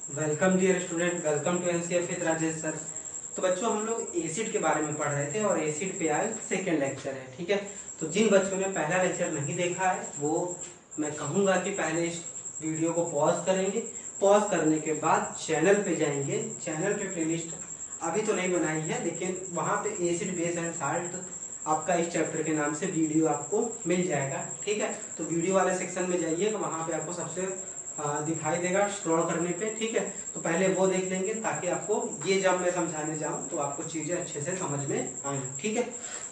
Welcome dear student, welcome to NCF with Rajesh sir. तो बच्चों हम लोग एसिड के बारे में पढ़ रहे थे और एसिड पे आज सेकेंड लेक्चर है। ठीक है, तो जिन बच्चों ने पहला लेक्चर नहीं देखा है वो मैं कहूँगा कि पहले इस वीडियो को पॉज करेंगे। पॉज करने के बाद चैनल पे जाएंगे। चैनल पे प्लेलिस्ट अभी तो नहीं बनाई है, लेकिन वहाँ पे एसिड बेस एंड साल्ट आपका इस चैप्टर के नाम से वीडियो आपको मिल जाएगा। ठीक है, तो वीडियो वाले सेक्शन में जाइए तो वहाँ पे आपको सबसे दिखाई देगा स्क्रॉल करने पे। ठीक है, तो पहले वो देख लेंगे ताकि आपको ये जब मैं समझाने जाऊं तो आपको चीजें अच्छे से समझ में आए। ठीक है,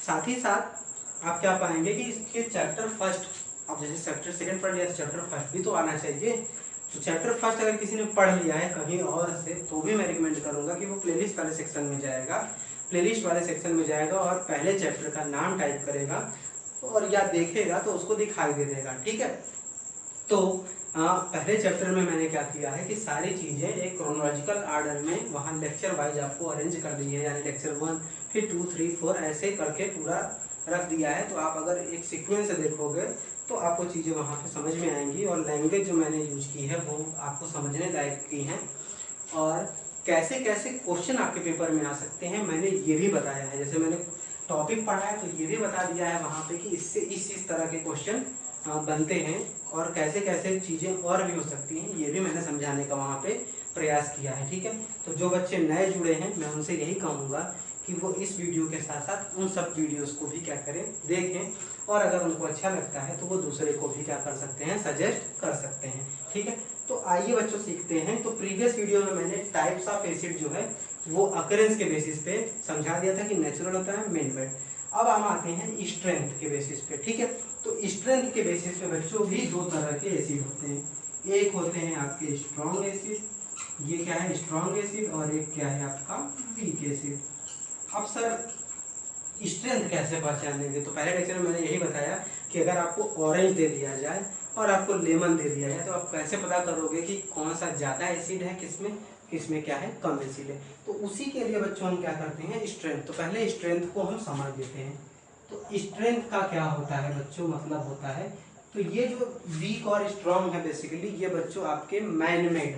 साथ ही साथ आप क्या पाएंगे कि इसके चैप्टर फर्स्ट, अब जैसे चैप्टर सेकंड पढ़ लिया तो चैप्टर फर्स्ट भी तो आना चाहिए। तो चैप्टर फर्स्ट अगर किसी ने पढ़ लिया है कहीं और से तो भी मैं रिकमेंड करूंगा कि वो प्लेलिस्ट वाले सेक्शन में जाएगा। प्लेलिस्ट वाले सेक्शन में जाएगा और पहले चैप्टर का नाम टाइप करेगा और या देखेगा तो उसको दिखाई दे देगा। ठीक है, तो पहले चैप्टर में मैंने क्या किया है कि सारी चीजें एक क्रोनोलॉजिकल ऑर्डर में वहां लेक्चर वाइज आपको अरेंज कर दी है, यानी लेक्चर 1 फिर 2 3 4 ऐसे करके पूरा रख दिया है। तो आप अगर एक सीक्वेंस से देखोगे तो आपको चीजें वहां पे समझ में आएंगी और लैंग्वेज जो मैंने यूज की है वो आपको समझने लायक की है और कैसे कैसे क्वेश्चन आपके पेपर में आ सकते हैं मैंने ये भी बताया है। जैसे मैंने टॉपिक पढ़ा है तो ये भी बता दिया है वहां पे कि इससे इस तरह के क्वेश्चन बनते हैं और कैसे कैसे चीजें और भी हो सकती हैं, ये भी मैंने समझाने का वहां पे प्रयास किया है। ठीक है, तो जो बच्चे नए जुड़े हैं मैं उनसे यही कहूंगा कि वो इस वीडियो के साथ साथ उन सब वीडियोस को भी क्या करें, देखें और अगर उनको अच्छा लगता है तो वो दूसरे को भी क्या कर सकते हैं, सजेस्ट कर सकते हैं। ठीक है, तो आइए बच्चों सीखते हैं। तो प्रीवियस वीडियो में मैंने टाइप्स ऑफ एसिड जो है वो अकरेंस के बेसिस पे समझा दिया था कि नेचुरल होता है, मैन मेड। अब हम आते हैं स्ट्रेंथ के बेसिस पे। ठीक है, तो स्ट्रेंथ के बेसिस पे बच्चों भी दो तरह के एसिड होते हैं। एक होते हैं आपके स्ट्रॉन्ग एसिड, ये क्या है स्ट्रॉन्ग एसिड, और एक क्या है आपका वीक एसिड। अब सर स्ट्रेंथ कैसे पहचानेंगे, तो पहले लेक्चर में मैंने यही बताया कि अगर आपको ऑरेंज दे दिया जाए और आपको लेमन दे दिया जाए तो आप कैसे पता करोगे कि कौन सा ज्यादा एसिड है, किसमें किसमें क्या है कम एसिड है। तो उसी के लिए बच्चों हम क्या करते हैं स्ट्रेंथ। तो पहले स्ट्रेंथ को हम समझ लेते हैं। तो स्ट्रेंथ का क्या होता है बच्चों, मतलब होता है तो ये जो वीक और स्ट्रॉन्ग है बेसिकली ये बच्चों आपके मैन मेड,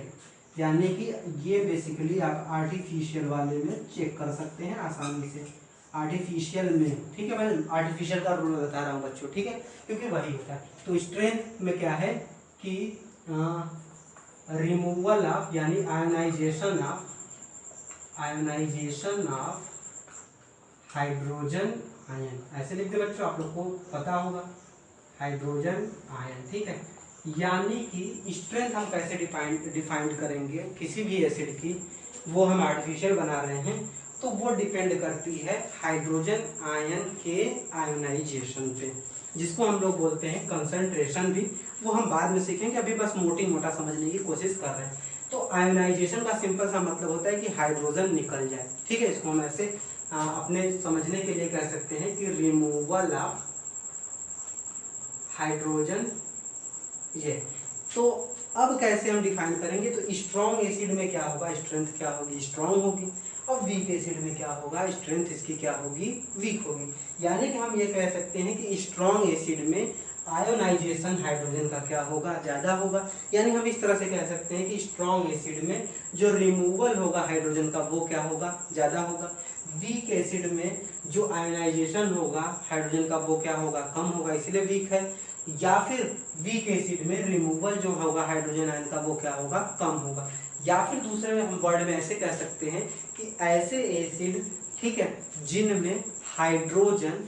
यानी कि ये बेसिकली आप आर्टिफिशियल वाले में चेक कर सकते हैं आसानी से। आर्टिफिशियल में, ठीक है, मैं आर्टिफिशियल का रूल बता रहा हूँ बच्चों, ठीक है, क्योंकि वही होता है। तो स्ट्रेंथ में क्या है कि रिमूवल ऑफ, यानी आयोनाइजेशन ऑफ हाइड्रोजन आयन, ऐसे लिखते बच्चों, आप लोग को पता होगा हाइड्रोजन आयन। ठीक है, यानी कि स्ट्रेंथ हम कैसे डिफाइंड करेंगे किसी भी एसिड की, वो हम आर्टिफिशियल बना रहे हैं तो वो डिपेंड करती है हाइड्रोजन आयन के आयोनाइजेशन पे, जिसको हम लोग बोलते हैं कंसंट्रेशन भी। वो हम बाद में सीखेंगे, अभी बस मोटी मोटा समझने की कोशिश कर रहे हैं। तो आयोनाइजेशन का सिंपल सा मतलब होता है कि हाइड्रोजन निकल जाए। ठीक है, इसको हम ऐसे अपने समझने के लिए कह सकते हैं कि रिमूवल ऑफ हाइड्रोजन। ये तो अब कैसे हम डिफाइन करेंगे, तो स्ट्रॉन्ग एसिड में क्या होगा, स्ट्रेंथ क्या होगी, स्ट्रॉन्ग होगी। अब वीक एसिड में क्या होगा, स्ट्रेंथ इसकी क्या होगी, वीक होगी। यानी कि हम ये कह सकते हैं कि स्ट्रॉन्ग एसिड में आयोनाइजेशन हाइड्रोजन का क्या होगा, ज्यादा होगा। यानी हम इस तरह से कह सकते हैं कि स्ट्रॉन्ग एसिड में जो रिमूवल होगा हाइड्रोजन का वो क्या होगा, ज्यादा होगा। वीक एसिड में जो आयोनाइजेशन होगा हाइड्रोजन का वो क्या होगा, कम होगा, इसलिए वीक है। या फिर वीक एसिड में रिमूवल जो होगा हाइड्रोजन आयन का वो क्या होगा, कम होगा। या फिर दूसरे हम वर्ड में ऐसे कह सकते हैं कि ऐसे एसिड, ठीक है, जिनमें हाइड्रोजन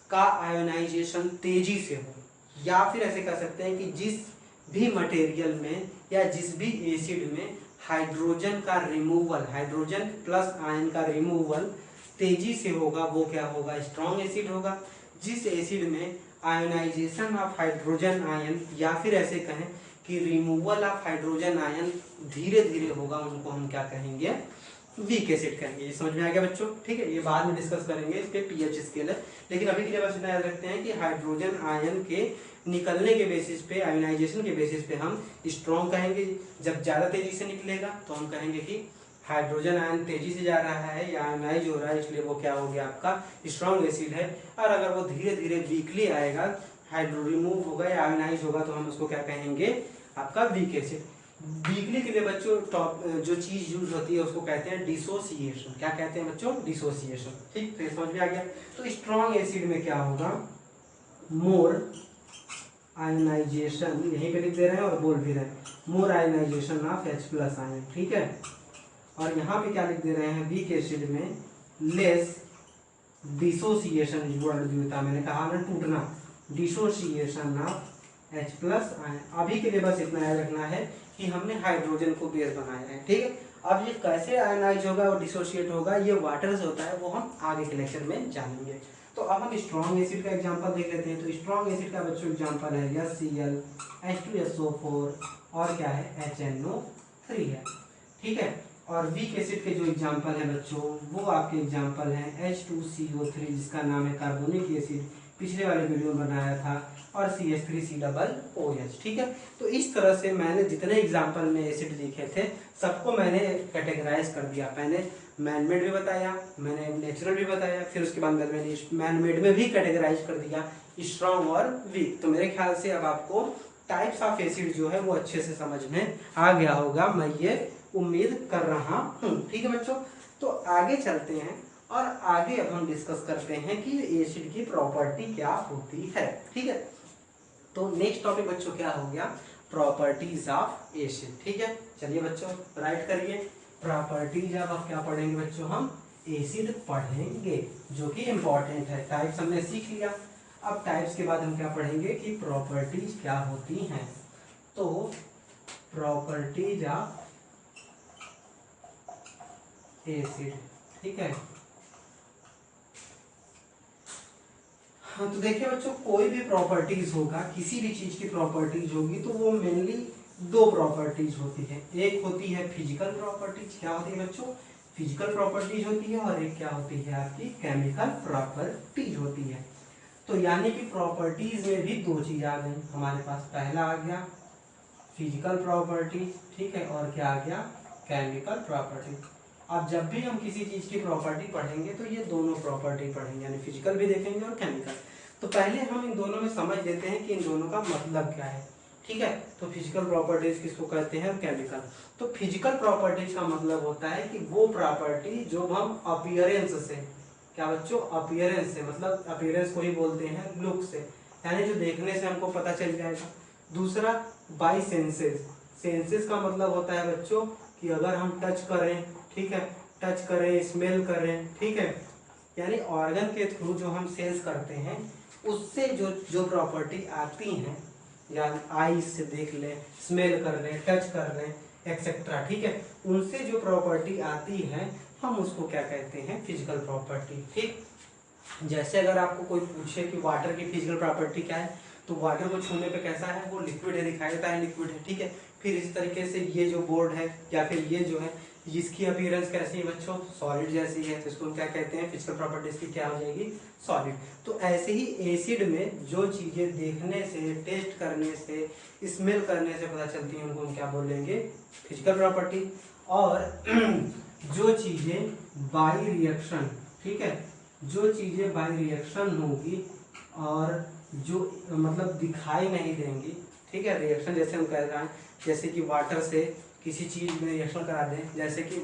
का आयोनाइजेशन तेजी से हो, या फिर ऐसे कह सकते हैं कि जिस भी मटेरियल में या जिस भी एसिड में हाइड्रोजन का रिमूवल, हाइड्रोजन प्लस आयन का रिमूवल तेजी से होगा वो क्या होगा, स्ट्रॉन्ग एसिड होगा। जिस एसिड में आयोनाइजेशन ऑफ हाइड्रोजन आयन, या फिर ऐसे कहें कि रिमूवल ऑफ हाइड्रोजन आयन धीरे धीरे होगा, उनको हम क्या कहेंगे, वीक एसिड कहेंगे। ये समझ में आ गया बच्चों, ठीक है, ये बाद में डिस्कस करेंगे, इस पे पीएच स्केल है। लेकिन अभी के लिए बस इतना याद रखते हैं कि हाइड्रोजन आयन के निकलने के बेसिस पे, आयोनाइजेशन के बेसिस पे हम स्ट्रॉन्ग कहेंगे। जब ज्यादा तेजी से निकलेगा तो हम कहेंगे कि हाइड्रोजन आयन तेजी से जा रहा है या आयोनाइज हो रहा है, इसलिए वो क्या हो गया आपका स्ट्रॉन्ग एसिड है। और अगर वो धीरे धीरे वीकली आएगा, हाइड्रो रिमूव होगा या आयोनाइज होगा, तो हम उसको क्या कहेंगे, आपका वीक एसिड। वीकली के लिए बच्चों टॉप जो चीज यूज होती है उसको कहते हैं डिसोसिएशन। क्या कहते हैं बच्चों? डिसोसिएशन। ठीक, तो ये समझ में आ गया। तो स्ट्रॉन्ग एसिड में क्या होगा? मोर आयनाइजेशन, यहीं पे लिख दे रहे हैं और बोल भी रहे हैं, मोर आयनाइजेशन ऑफ H+ आयन। ठीक है, और यहाँ पे क्या लिख दे रहे हैं? वीक एसिड में लेस डिसोसिएशन वर्ड जो था, मैंने कहा ना टूटना, डिसोसिएशन ऑफ H+ आयन। अभी के लिए बस इतना याद रखना है कि हमने हाइड्रोजन को बेस बनाया है। ठीक है, अब ये कैसे आयनाइज होगा और डिसोशिएट होगा, ये वाटर से होता है, वो हम आगे के लेक्चर में जानेंगे। तो अब हम स्ट्रॉन्ग एसिड का एग्जांपल देख लेते हैं। तो स्ट्रॉन्ग एसिड का बच्चों एग्जांपल है HCl, H2SO4 और क्या है? HNO3 है। ठीक है, और वीक एसिड के जो एग्जांपल है बच्चों, वो आपके एग्जांपल हैं H2CO3 जिसका नाम है कार्बोनिक एसिड, पिछले वाले वीडियो में बनाया था, और CH3COOH। ठीक है, तो इस तरह से मैंने जितने एग्जांपल में एसिड लिखे थे सबको मैंने कैटेगराइज कर दिया। मैंने मैनमेड भी बताया, मैंने नेचुरल भी बताया, फिर उसके बाद मैंने मैनमेड में भी कैटेगराइज कर दिया स्ट्रॉन्ग और वीक। तो मेरे ख्याल से अब आपको टाइप्स ऑफ एसिड जो है वो अच्छे से समझ में आ गया होगा, मैं ये उम्मीद कर रहा हूँ। ठीक है बच्चों, तो आगे चलते हैं और आगे अब हम डिस्कस करते हैं कि एसिड की प्रॉपर्टी क्या होती है। ठीक है, तो नेक्स्ट टॉपिक बच्चों क्या हो गया? Properties of acid. ठीक है, चलिए बच्चों राइट करिए प्रॉपर्टीज। अब क्या पढ़ेंगे बच्चों? हम एसिड पढ़ेंगे, जो कि इंपॉर्टेंट है। टाइप्स हमने सीख लिया, अब टाइप्स के बाद हम क्या पढ़ेंगे कि प्रॉपर्टीज क्या होती हैं। तो प्रॉपर्टीज ऑफ एसिड। ठीक है, हाँ, तो देखिए बच्चों, कोई भी प्रॉपर्टीज होगा, किसी भी चीज की प्रॉपर्टीज होगी तो वो मेनली दो प्रॉपर्टीज होती है। एक होती है फिजिकल प्रॉपर्टीज। क्या होती है बच्चों? फिजिकल प्रॉपर्टीज होती है, और एक क्या होती है? आपकी केमिकल प्रॉपर्टीज होती है। तो यानी कि प्रॉपर्टीज में भी दो चीज आ गई हमारे पास। पहला आ गया फिजिकल प्रॉपर्टीज, ठीक है, और क्या आ गया? Chemical property. अब जब भी हम किसी चीज की प्रॉपर्टी पढ़ेंगे तो ये दोनों प्रॉपर्टी पढ़ेंगे, यानी फिजिकल भी देखेंगे और केमिकल। तो पहले हम इन दोनों में समझ लेते हैं कि इन दोनों का मतलब क्या है। ठीक है, तो फिजिकल प्रॉपर्टीज किसको कहते हैं और केमिकल। तो फिजिकल प्रॉपर्टीज का मतलब होता है कि वो प्रॉपर्टी जो हम अपीयरेंस से, क्या बच्चों? अपीयरेंस से, मतलब अपीयरेंस को ही बोलते हैं लुक से, यानी जो देखने से हमको पता चल जाएगा। दूसरा बाई सेंसेस। सेंसेस का मतलब होता है बच्चों कि अगर हम टच करें, ठीक है, टच करें, स्मेल करें, ठीक है, यानी ऑर्गन के थ्रू जो हम सेंस करते हैं उससे जो जो प्रॉपर्टी आती हैं, या आईज से देख लें, स्मेल कर लें, टच कर लें, एक्सेट्रा, ठीक है, उनसे जो प्रॉपर्टी आती है हम उसको क्या कहते हैं? Physical property. ठीक, जैसे अगर आपको कोई पूछे कि वाटर की फिजिकल प्रॉपर्टी क्या है, तो वाटर को छूने पे कैसा है? वो लिक्विड है, दिखाई देता है लिक्विड है। ठीक है, फिर इस तरीके से ये जो बोर्ड है या फिर ये जो है, जिसकी अपीयरेंस कैसी है बच्चों? सॉलिड जैसी है, तो इसको हम क्या कहते हैं? फिजिकल प्रॉपर्टीज की क्या हो जाएगी? सॉलिड। तो ऐसे ही एसिड में जो चीजें देखने से, टेस्ट करने से, स्मेल करने से पता चलती हैं उनको हम क्या बोलेंगे? Physical property. और जो चीजें बाई रिएक्शन, ठीक है, जो चीजें बाई रिएक्शन होंगी और जो मतलब दिखाई नहीं देंगी, ठीक है, रिएक्शन जैसे हम कह रहे हैं, जैसे कि वाटर से किसी चीज में रिएक्शन करा दें, जैसे कि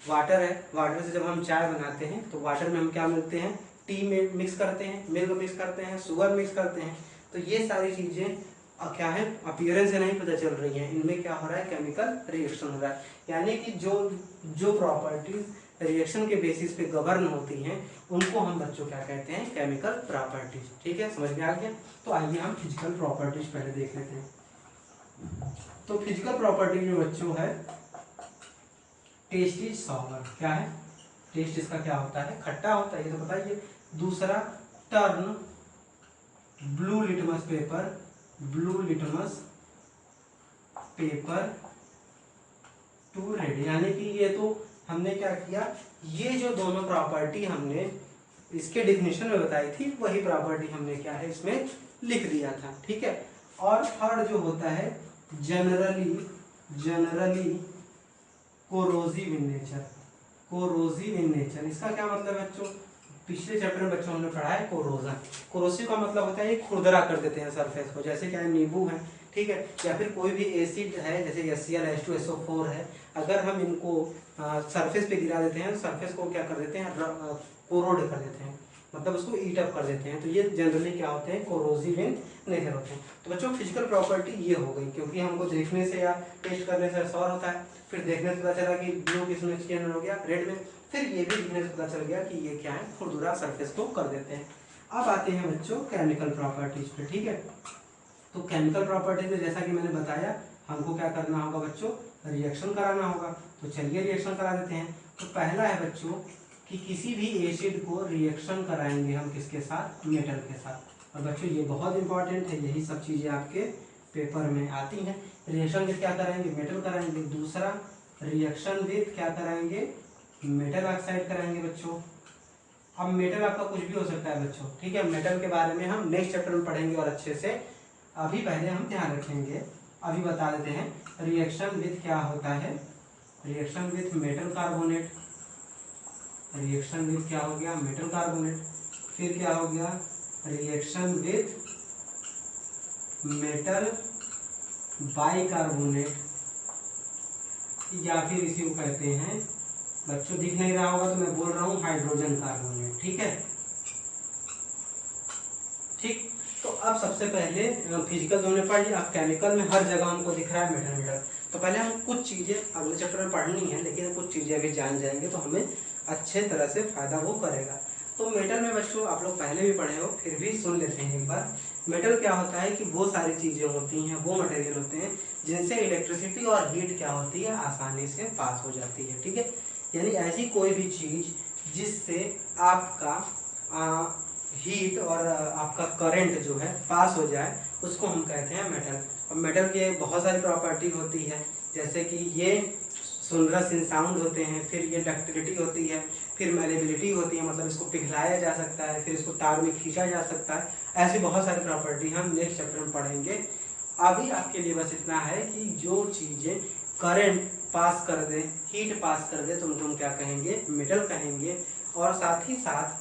वाटर है, वाटर से जब हम चाय बनाते हैं तो वाटर में हम क्या मिलते हैं? टी में मिक्स करते हैं, मिल्क मिक्स करते हैं, शुगर मिक्स करते हैं। तो ये सारी चीजें क्या है? अपीयरेंस से नहीं पता चल रही हैं, इनमें क्या हो रहा है? केमिकल रिएक्शन हो रहा है। यानी कि जो जो प्रॉपर्टीज रिएक्शन के बेसिस पे गवर्न होती हैं उनको हम बच्चों क्या कहते हैं? Chemical properties. ठीक है, समझ में आ गया। तो आइए हम फिजिकल प्रॉपर्टीज पहले देख लेते हैं। तो फिजिकल प्रॉपर्टी में बच्चों है टेस्ट इज सॉवर। क्या है? टेस्ट इसका क्या होता है? खट्टा होता है, ये तो बताइए। दूसरा turn blue litmus paper, blue litmus paper two red, यानी कि ये तो हमने क्या किया, ये जो दोनों प्रॉपर्टी हमने इसके डिफिनेशन में बताई थी वही प्रॉपर्टी हमने क्या है इसमें लिख दिया था। ठीक है, और थर्ड जो होता है generally corrosive in nature, corrosive in nature. इसका क्या मतलब है बच्चों? पिछले चैप्टर में बच्चों हमने पढ़ा है कोरोजन। कोरोसिव का मतलब होता है खुरदरा कर देते हैं सरफेस को, जैसे क्या नींबू है, ठीक है। या फिर कोई भी एसिड है जैसे HCl H2SO4 है, अगर हम इनको सरफेस पे गिरा देते हैं, सरफेस को क्या कर देते हैं, कोरोड कर देते हैं, मतलब उसको ईट अप कर देते हैं, तो ये जनरली क्या होते हैं, कोरोसिव इन नेचर होते हैं। तो बच्चों फिजिकल प्रॉपर्टी ये हो गई, क्योंकि हमको देखने से या टेस्ट करने से सौर होता है, फिर देखने से पता चला कि ब्लू किसमें चेंज हो गया, रेड में, फिर ये भी दिखने से पता चल गया कि ये क्या है, खुरदुरा सरफेस को कर देते हैं। अब आते हैं बच्चों केमिकल प्रॉपर्टीज पे, ठीक है। तो केमिकल प्रॉपर्टीज में जैसा कि मैंने बताया, हमको क्या करना होगा बच्चों, रिएक्शन कराना होगा। तो चलिए रिएक्शन करा देते हैं। तो पहला है बच्चों कि किसी भी एसिड को रिएक्शन कराएंगे हम किसके साथ, मेटल के साथ। और बच्चों ये बहुत इंपॉर्टेंट है, यही सब चीजें आपके पेपर में आती हैं। रिएक्शन विद क्या कराएंगे, मेटल कराएंगे। दूसरा रिएक्शन विद क्या कराएंगे, मेटल ऑक्साइड कराएंगे बच्चों। अब मेटल आपका कुछ भी हो सकता है बच्चों, ठीक है। मेटल के बारे में हम नेक्स्ट चैप्टर में पढ़ेंगे और अच्छे से, अभी पहले हम ध्यान रखेंगे। अभी बता देते हैं रिएक्शन विद क्या होता है, reaction with metal carbonate, reaction with क्या हो गया, मेटल कार्बोनेट। फिर क्या हो गया, रिएक्शन विद मेटल बाइकार्बोनेट, या फिर इसी को कहते हैं, बच्चों दिख नहीं रहा होगा तो मैं बोल रहा हूं, हाइड्रोजन कार्बोनेट, ठीक है। ठीक, तो अब सबसे पहले फिजिकल हमने पढ़ लिया, अब केमिकल में हर जगह हमको दिख रहा है मेटल मेटल। तो पहले हम कुछ चीजें अगले चैप्टर में पढ़नी है, लेकिन कुछ चीजें अभी जान जाएंगे तो हमें अच्छे तरह से फायदा वो करेगा। तो मेटल में बच्चों आप लोग पहले भी पढ़े हो, फिर भी सुन लेते हैं एक बार। मेटल क्या होता है कि वो सारी चीजें होती हैं, वो मटेरियल होते हैं जिनसे इलेक्ट्रिसिटी और हीट क्या होती है, आसानी से पास हो जाती है, ठीक है। यानी ऐसी कोई भी चीज जिससे आपका हीट और आपका करंट जो है पास हो जाए, उसको हम कहते हैं मेटल। अब मेटल के बहुत सारी प्रॉपर्टी होती है, जैसे कि ये सोनरस इन साउंड होते हैं, फिर ये डक्टिलिटी होती है, फिर मेलेबिलिटी होती है, मतलब इसको पिघलाया जा सकता है, फिर इसको तार में खींचा जा सकता है। ऐसी बहुत सारी प्रॉपर्टी हम नेक्स्ट चैप्टर में पढ़ेंगे। अभी आपके लिए बस इतना है कि जो चीजें करंट पास कर दे, हीट पास कर दे, तो उनको हम क्या कहेंगे, मेटल कहेंगे। और साथ ही साथ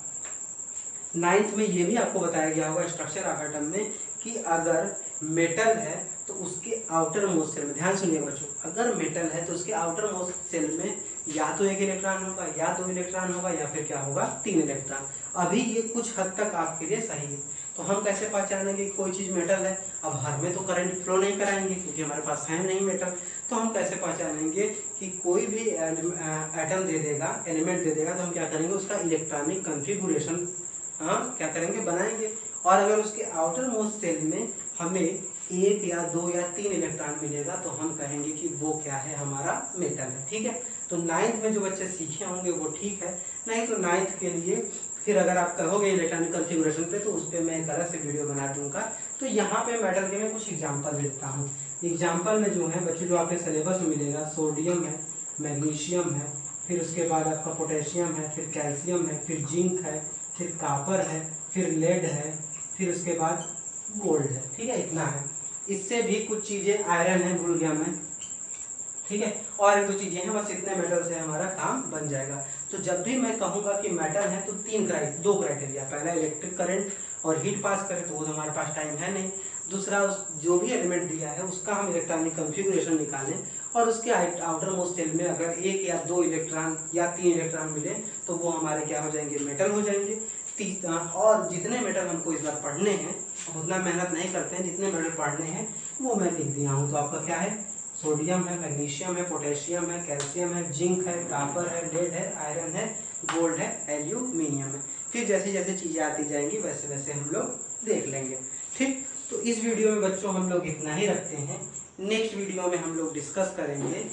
9th में ये भी आपको बताया गया होगा स्ट्रक्चर ऑफ एटम में कि अगर मेटल है तो उसके आउटर मोस्ट सेल में, ध्यान सुनिए बच्चों, अगर मेटल है तो उसके आउटर मोस्ट सेल में या तो 1 इलेक्ट्रॉन होगा, या 2 इलेक्ट्रॉन होगा, या फिर क्या होगा, 3 इलेक्ट्रॉन। अभी ये कुछ हद तक आपके लिए सही है। तो हम कैसे पहचानेंगे कि कोई चीज मेटल है, अब हर में तो करंट फ्लो नहीं कराएंगे क्योंकि हमारे पास है नहीं मेटल। तो हम कैसे पहचानेंगे कि कोई भी एटम दे देगा, एलिमेंट दे देगा, तो हम क्या करेंगे, उसका इलेक्ट्रॉनिक कॉन्फ़िगरेशन क्या करेंगे, बनाएंगे। और अगर उसके आउटर मोस्ट सेल में हमें 1 या 2 या 3 इलेक्ट्रॉन मिलेगा, तो हम कहेंगे कि वो क्या है, हमारा मेटल है, ठीक है। तो 9th में जो बच्चे सीखे होंगे वो ठीक है, नहीं तो 9th के लिए फिर अगर आप कहोगे इलेक्ट्रॉनिक कॉन्फ़िगरेशन पे, तो उस पर मैं एक अलग से वीडियो बना दूंगा। तो यहाँ पे मेटल के मैं कुछ एग्जाम्पल देता हूँ। एग्जाम्पल में जो है बच्चे, जो आपके सिलेबस में मिलेगा, सोडियम है, मैग्नीशियम है, फिर उसके बाद आपका पोटेशियम है, फिर कैल्शियम है, फिर जिंक है, फिर कॉपर है, फिर लेड है, फिर उसके बाद गोल्ड है, ठीक है, इतना है। इससे भी कुछ चीजें, आयरन है, भूल गया मैं, ठीक है, और 1-2 चीजें हैं, बस इतने मेटल से हमारा काम बन जाएगा। तो जब भी मैं कहूंगा कि मेटल है तो 2 क्राइटेरिया, पहला इलेक्ट्रिक करंट और हीट पास करे, तो वो तो हमारे पास टाइम है नहीं। दूसरा, उस जो भी एलिमेंट दिया है उसका हम इलेक्ट्रॉनिक कॉन्फ़िगरेशन निकालें, और उसके आउटर मोस्ट सेल में अगर 1 या 2 इलेक्ट्रॉन या 3 इलेक्ट्रॉन मिले, तो वो हमारे क्या हो जाएंगे, मेटल हो जाएंगे। और जितने मेटल हमको इस बार पढ़ने हैं, अब उतना मेहनत नहीं करते हैं, जितने मेटल पढ़ने हैं वो मैं लिख दिया हूँ। तो आपका क्या है, सोडियम है, मैग्नीशियम है, पोटेशियम है, कैल्शियम है, जिंक है, कॉपर है, लेड है, आयरन है, गोल्ड है, एल्यूमिनियम है। फिर जैसे जैसे चीजें आती जाएंगी वैसे वैसे हम लोग देख लेंगे, ठीक। तो इस वीडियो में बच्चों हम लोग इतना ही रखते हैं। नेक्स्ट वीडियो में हम लोग डिस्कस करेंगे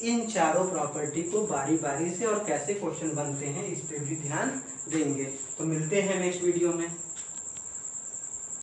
इन चारों प्रॉपर्टी को बारी बारी से, और कैसे क्वेश्चन बनते हैं इस पे भी ध्यान देंगे। तो मिलते हैं नेक्स्ट वीडियो में।